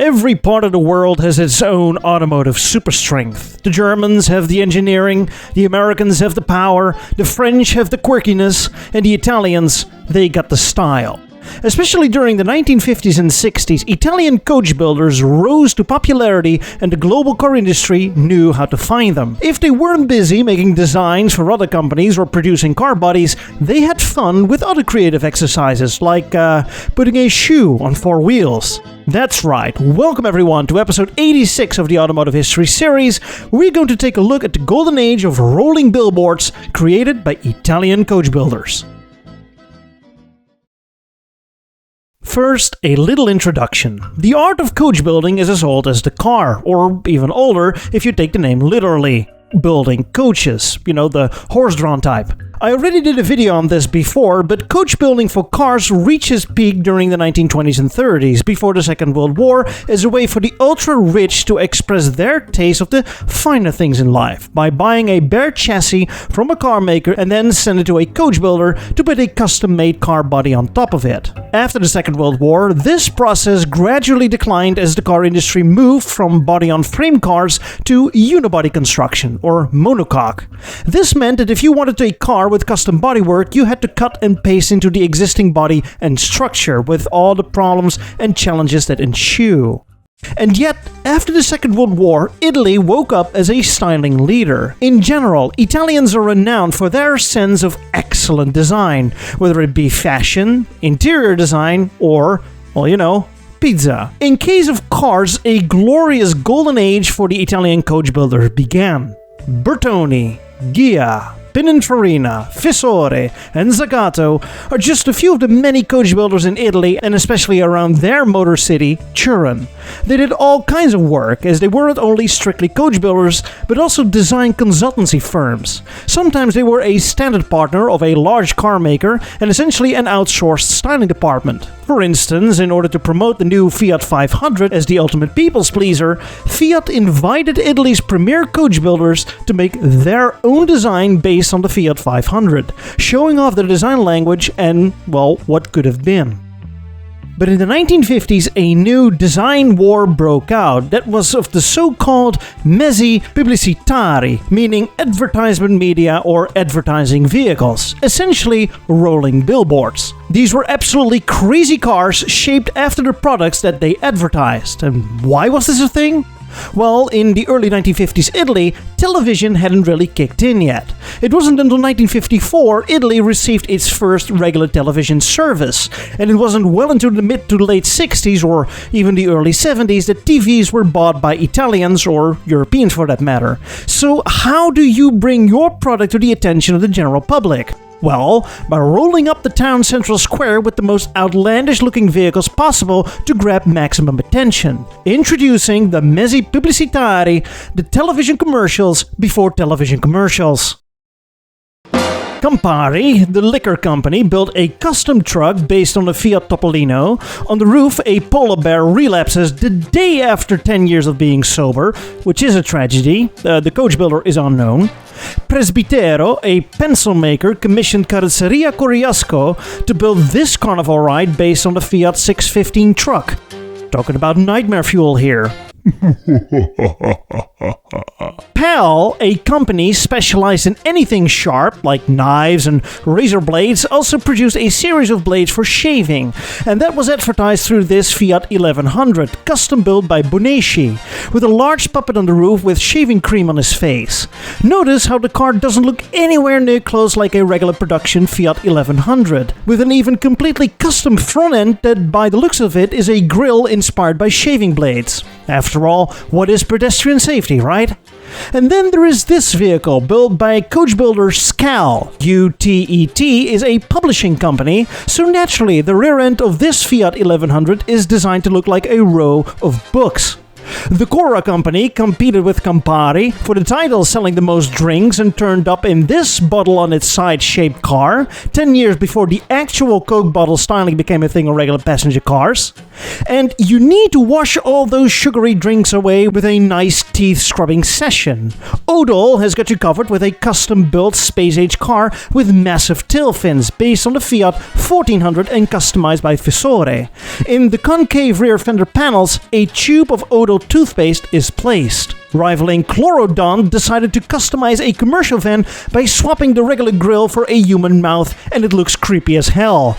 Every part of the world has its own automotive superstrength. The Germans have the engineering, the Americans have the power, the French have the quirkiness, and the Italians, they got the style. Especially during the 1950s and 60s, Italian coach builders rose to popularity and the global car industry knew how to find them. If they weren't busy making designs for other companies or producing car bodies, they had fun with other creative exercises like putting a shoe on four wheels. That's right, welcome everyone to episode 86 of the Automotive History series. We're going to take a look at the golden age of rolling billboards created by Italian coach builders. First, a little introduction. The art of coach building is as old as the car, or even older if you take the name literally. Building coaches, the horse-drawn type. I already did a video on this before, but coach building for cars reached its peak during the 1920s and 30s, before the Second World War, as a way for the ultra-rich to express their taste of the finer things in life, by buying a bare chassis from a car maker and then send it to a coach builder to put a custom-made car body on top of it. After the Second World War, this process gradually declined as the car industry moved from body-on-frame cars to unibody construction, or monocoque. This meant that if you wanted a car with custom bodywork, you had to cut and paste into the existing body and structure, with all the problems and challenges that ensue. And yet, after the Second World War, Italy woke up as a styling leader. In general, Italians are renowned for their sense of excellent design, whether it be fashion, interior design, or, pizza. In case of cars, a glorious golden age for the Italian coach builders began. Bertoni, Ghia, Pininfarina, Fissore, and Zagato are just a few of the many coach builders in Italy, and especially around their motor city, Turin. They did all kinds of work, as they weren't only strictly coach builders, but also design consultancy firms. Sometimes they were a standard partner of a large car maker and essentially an outsourced styling department. For instance, in order to promote the new Fiat 500 as the ultimate people's pleaser, Fiat invited Italy's premier coach builders to make their own design based on the Fiat 500, showing off their design language and, what could have been. But in the 1950s, a new design war broke out that was of the so-called Mezzi pubblicitari, meaning advertisement media or advertising vehicles, essentially rolling billboards. These were absolutely crazy cars shaped after the products that they advertised. And why was this a thing? Well, in the early 1950s Italy, television hadn't really kicked in yet. It wasn't until 1954 Italy received its first regular television service, and it wasn't well into the mid to late 60s or even the early 70s that TVs were bought by Italians, or Europeans for that matter. So how do you bring your product to the attention of the general public? Well, by rolling up the town central square with the most outlandish looking vehicles possible to grab maximum attention. Introducing the Mezzi pubblicitari, the television commercials before television commercials. Campari, the liquor company, built a custom truck based on the Fiat Topolino. On the roof, a polar bear relapses the day after 10 years of being sober, which is a tragedy. The coach builder is unknown. Presbitero, a pencil maker, commissioned Carrozzeria Coriasco to build this carnival ride based on the Fiat 615 truck. Talking about nightmare fuel here. PAL, a company specialized in anything sharp, like knives and razor blades, also produced a series of blades for shaving, and that was advertised through this Fiat 1100, custom built by Boneschi, with a large puppet on the roof with shaving cream on his face. Notice how the car doesn't look anywhere near close like a regular production Fiat 1100, with an even completely custom front end that, by the looks of it, is a grille inspired by shaving blades. After all, what is pedestrian safety, right? And then there is this vehicle, built by coach builder Scal. UTET is a publishing company, so naturally the rear end of this Fiat 1100 is designed to look like a row of books. The Cora company competed with Campari for the title selling the most drinks and turned up in this bottle on its side-shaped car, 10 years before the actual Coke bottle styling became a thing on regular passenger cars. And you need to wash all those sugary drinks away with a nice teeth-scrubbing session. Odol has got you covered with a custom-built space-age car with massive tail fins based on the Fiat 1400 and customized by Fiesole. In the concave rear fender panels, a tube of Odol toothpaste is placed. Rivaling Chlorodont decided to customize a commercial van by swapping the regular grille for a human mouth, and it looks creepy as hell.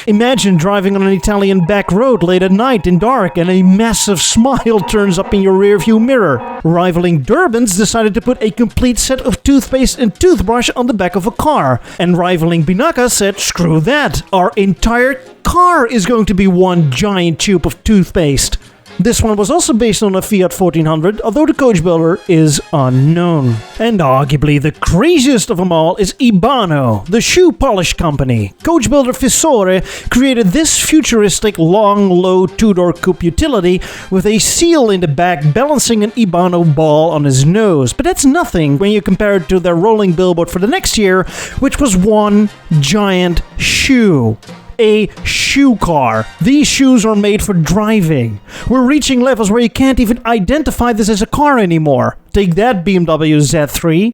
Imagine driving on an Italian back road late at night in dark and a massive smile turns up in your rearview mirror. Rivaling Durbans decided to put a complete set of toothpaste and toothbrush on the back of a car. And rivaling Binaca said, screw that, our entire car is going to be one giant tube of toothpaste. This one was also based on a Fiat 1400, although the coach builder is unknown. And arguably the craziest of them all is Ibano, the shoe polish company. Coach builder Fiesole created this futuristic long, low two-door coupe utility with a seal in the back balancing an Ibano ball on his nose. But that's nothing when you compare it to their rolling billboard for the next year, which was one giant shoe. A shoe car. These shoes are made for driving. We're reaching levels where you can't even identify this as a car anymore. Take that, BMW Z3.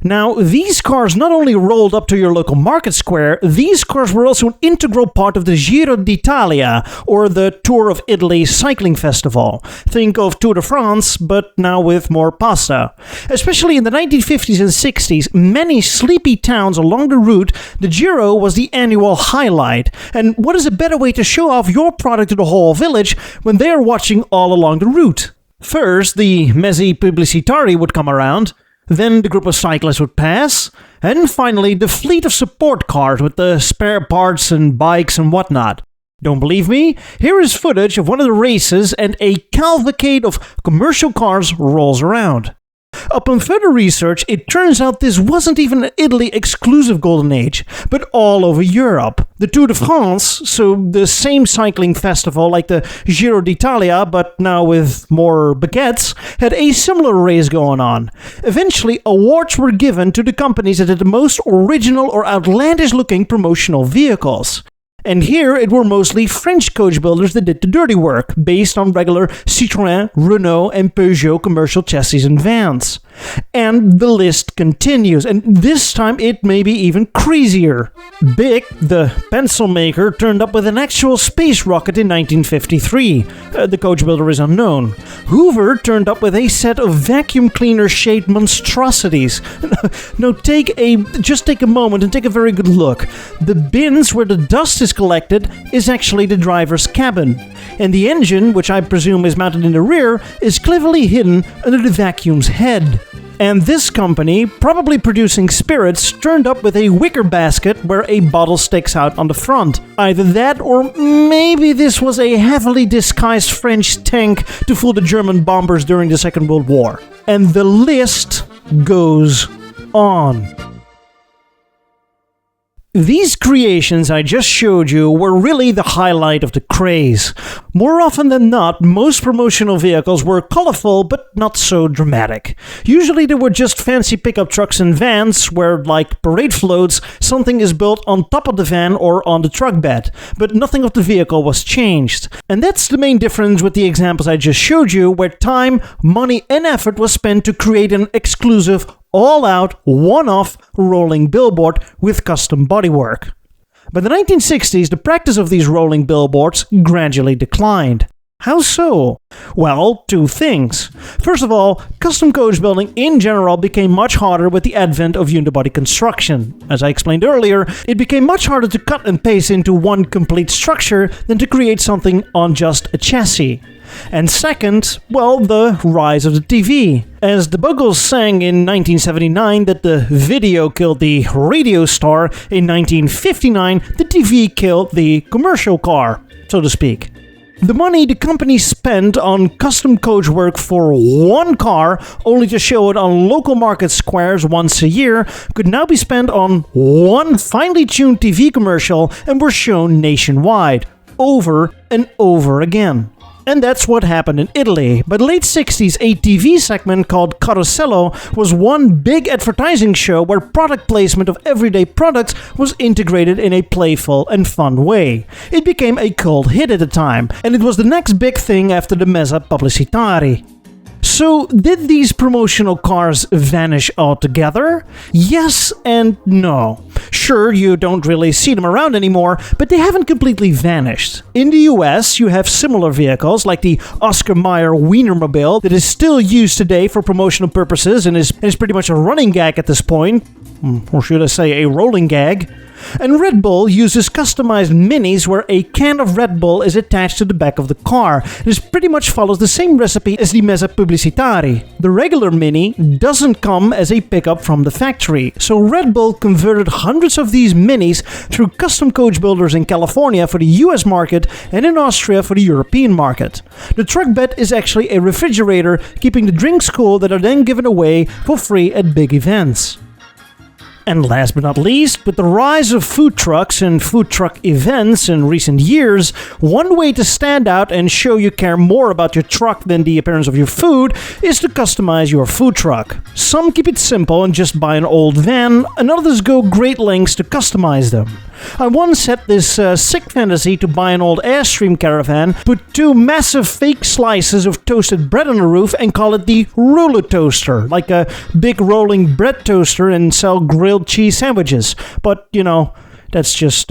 Now, these cars not only rolled up to your local market square, these cars were also an integral part of the Giro d'Italia, or the Tour of Italy cycling festival. Think of Tour de France, but now with more pasta. Especially in the 1950s and 60s, many sleepy towns along the route, the Giro was the annual highlight. And what is a better way to show off your product to the whole village when they are watching all along the route? First, the Mezzi pubblicitari would come around. Then the group of cyclists would pass, and finally the fleet of support cars with the spare parts and bikes and whatnot. Don't believe me? Here is footage of one of the races and a cavalcade of commercial cars rolls around. Upon further research, it turns out this wasn't even an Italy exclusive golden age, but all over Europe. The Tour de France, so the same cycling festival like the Giro d'Italia, but now with more baguettes, had a similar race going on. Eventually, awards were given to the companies that had the most original or outlandish looking promotional vehicles. And here it were mostly French coach builders that did the dirty work, based on regular Citroën, Renault, and Peugeot commercial chassis and vans. And the list continues, and this time it may be even crazier. Bic, the pencil maker, turned up with an actual space rocket in 1953. The coach builder is unknown. Hoover turned up with a set of vacuum cleaner-shaped monstrosities. No, just take a moment and take a very good look. The bins where the dust is collected is actually the driver's cabin. And the engine, which I presume is mounted in the rear, is cleverly hidden under the vacuum's head. And this company, probably producing spirits, turned up with a wicker basket where a bottle sticks out on the front. Either that, or maybe this was a heavily disguised French tank to fool the German bombers during the Second World War. And the list goes on. These creations I just showed you were really the highlight of the craze. More often than not, most promotional vehicles were colorful but not so dramatic. Usually they were just fancy pickup trucks and vans where, like parade floats, something is built on top of the van or on the truck bed, but nothing of the vehicle was changed. And that's the main difference with the examples I just showed you, where time, money and effort was spent to create an exclusive, all-out, one-off rolling billboard with custom bodywork. By the 1960s, the practice of these rolling billboards gradually declined. How so? Well, two things. First of all, custom coach building in general became much harder with the advent of unibody construction. As I explained earlier, it became much harder to cut and paste into one complete structure than to create something on just a chassis. And second, well, the rise of the TV. As the Buggles sang in 1979 that the video killed the radio star, in 1959 the TV killed the commercial car, so to speak. The money the company spent on custom coach work for one car, only to show it on local market squares once a year, could now be spent on one finely tuned TV commercial and were shown nationwide, over and over again. And that's what happened in Italy. By the late 60s, a TV segment called Carosello was one big advertising show where product placement of everyday products was integrated in a playful and fun way. It became a cult hit at the time, and it was the next big thing after the Mezzi pubblicitari. So, did these promotional cars vanish altogether? Yes and no. Sure, you don't really see them around anymore, but they haven't completely vanished. In the US, you have similar vehicles like the Oscar Mayer Wienermobile that is still used today for promotional purposes and is pretty much a running gag at this point. Or should I say a rolling gag? And Red Bull uses customized minis where a can of Red Bull is attached to the back of the car. This pretty much follows the same recipe as the Mezzi pubblicitari. The regular mini doesn't come as a pickup from the factory, so Red Bull converted hundreds of these minis through custom coach builders in California for the US market and in Austria for the European market. The truck bed is actually a refrigerator, keeping the drinks cool that are then given away for free at big events. And last but not least, with the rise of food trucks and food truck events in recent years, one way to stand out and show you care more about your truck than the appearance of your food is to customize your food truck. Some keep it simple and just buy an old van, and others go great lengths to customize them. I once had this sick fantasy to buy an old Airstream caravan, put two massive fake slices of toasted bread on the roof and call it the roller toaster, like a big rolling bread toaster, and sell grilled cheese sandwiches. But, you know, that's just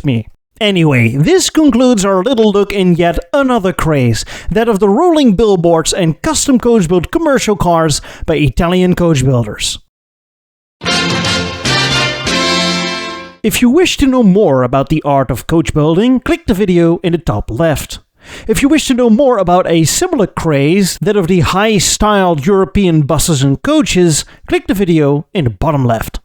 me. Anyway, this concludes our little look in yet another craze, that of the rolling billboards and custom coach-built commercial cars by Italian coach builders. If you wish to know more about the art of coach building, click the video in the top left. If you wish to know more about a similar craze, that of the high-styled European buses and coaches, click the video in the bottom left.